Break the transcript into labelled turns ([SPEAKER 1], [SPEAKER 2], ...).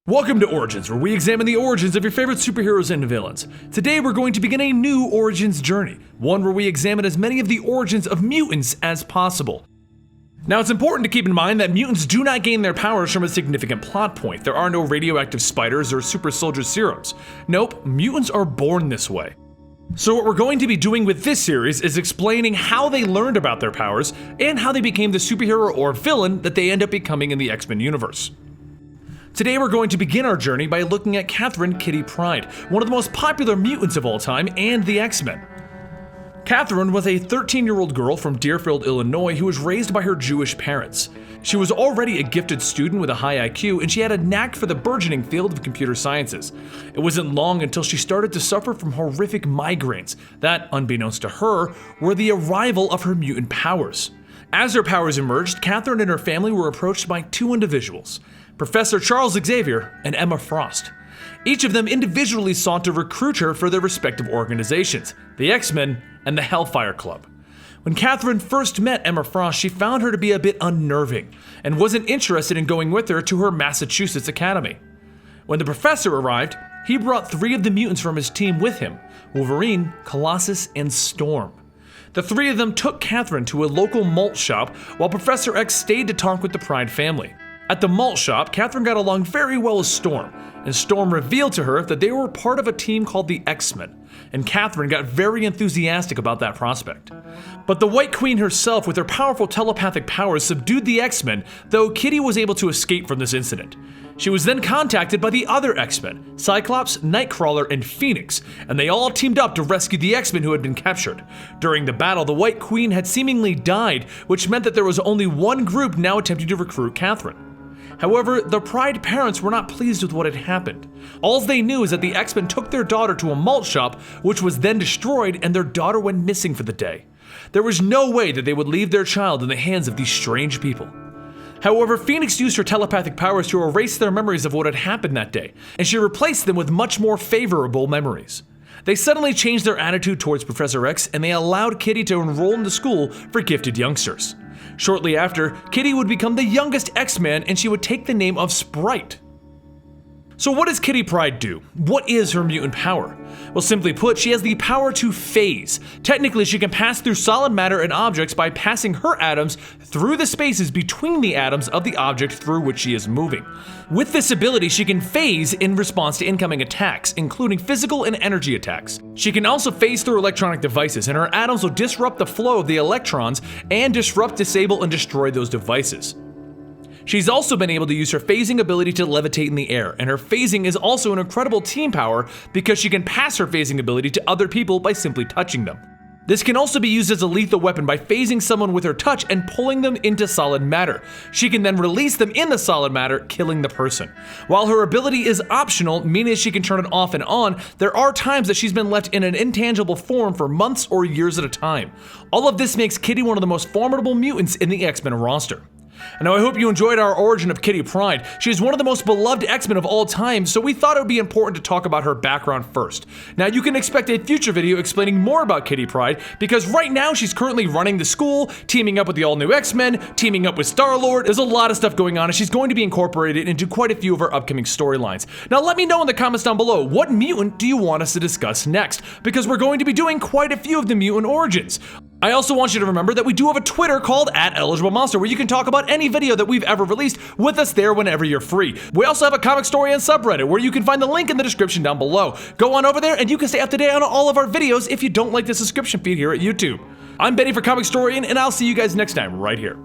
[SPEAKER 1] Welcome to Origins, where we examine the origins of your favorite superheroes and villains. Today we're going to begin a new Origins journey, one where we examine as many of the origins of mutants as possible. Now it's important to keep in mind that mutants do not gain their powers from a significant plot point. There are no radioactive spiders or super soldier serums. Nope, mutants are born this way. So what we're going to be doing with this series is explaining how they learned about their powers and how they became the superhero or villain that they end up becoming in the X-Men universe. Today we're going to begin our journey by looking at Catherine Kitty Pryde, one of the most popular mutants of all time and the X-Men. Catherine was a 13-year-old girl from Deerfield, Illinois who was raised by her Jewish parents. She was already a gifted student with a high IQ, and she had a knack for the burgeoning field of computer sciences. It wasn't long until she started to suffer from horrific migraines that, unbeknownst to her, were the arrival of her mutant powers. As her powers emerged, Catherine and her family were approached by two individuals, Professor Charles Xavier and Emma Frost. Each of them individually sought to recruit her for their respective organizations, the X-Men and the Hellfire Club. When Catherine first met Emma Frost, she found her to be a bit unnerving and wasn't interested in going with her to her Massachusetts academy. When the professor arrived, he brought three of the mutants from his team with him: Wolverine, Colossus, and Storm. The three of them took Catherine to a local malt shop while Professor X stayed to talk with the Pryde family. At the malt shop, Catherine got along very well with Storm, and Storm revealed to her that they were part of a team called the X-Men, and Catherine got very enthusiastic about that prospect. But the White Queen herself, with her powerful telepathic powers, subdued the X-Men, though Kitty was able to escape from this incident. She was then contacted by the other X-Men, Cyclops, Nightcrawler, and Phoenix, and they all teamed up to rescue the X-Men who had been captured. During the battle, the White Queen had seemingly died, which meant that there was only one group now attempting to recruit Catherine. However, the Pryde parents were not pleased with what had happened. All they knew is that the X-Men took their daughter to a malt shop, which was then destroyed, and their daughter went missing for the day. There was no way that they would leave their child in the hands of these strange people. However, Phoenix used her telepathic powers to erase their memories of what had happened that day, and she replaced them with much more favorable memories. They suddenly changed their attitude towards Professor X, and they allowed Kitty to enroll in the school for gifted youngsters. Shortly after, Kitty would become the youngest X-Man, and she would take the name of Sprite. So what does Kitty Pryde do? What is her mutant power? Well, simply put, she has the power to phase. Technically, she can pass through solid matter and objects by passing her atoms through the spaces between the atoms of the object through which she is moving. With this ability, she can phase in response to incoming attacks, including physical and energy attacks. She can also phase through electronic devices, and her atoms will disrupt the flow of the electrons and disrupt, disable, and destroy those devices. She's also been able to use her phasing ability to levitate in the air, and her phasing is also an incredible team power because she can pass her phasing ability to other people by simply touching them. This can also be used as a lethal weapon by phasing someone with her touch and pulling them into solid matter. She can then release them in the solid matter, killing the person. While her ability is optional, meaning she can turn it off and on, there are times that she's been left in an intangible form for months or years at a time. All of this makes Kitty one of the most formidable mutants in the X-Men roster. Now, I hope you enjoyed our origin of Kitty Pryde. She is one of the most beloved X-Men of all time, so we thought it would be important to talk about her background first. Now, you can expect a future video explaining more about Kitty Pryde, because right now she's currently running the school, teaming up with the all-new X-Men, teaming up with Star-Lord. There's a lot of stuff going on, and she's going to be incorporated into quite a few of our upcoming storylines. Now, let me know in the comments down below, what mutant do you want us to discuss next? Because we're going to be doing quite a few of the mutant origins. I also want you to remember that we do have a Twitter called @EligibleMonster, where you can talk about any video that we've ever released with us there whenever you're free. We also have a Comicstorian subreddit, where you can find the link in the description down below. Go on over there and you can stay up to date on all of our videos if you don't like the subscription feed here at YouTube. I'm Benny for Comicstorian, and I'll see you guys next time right here.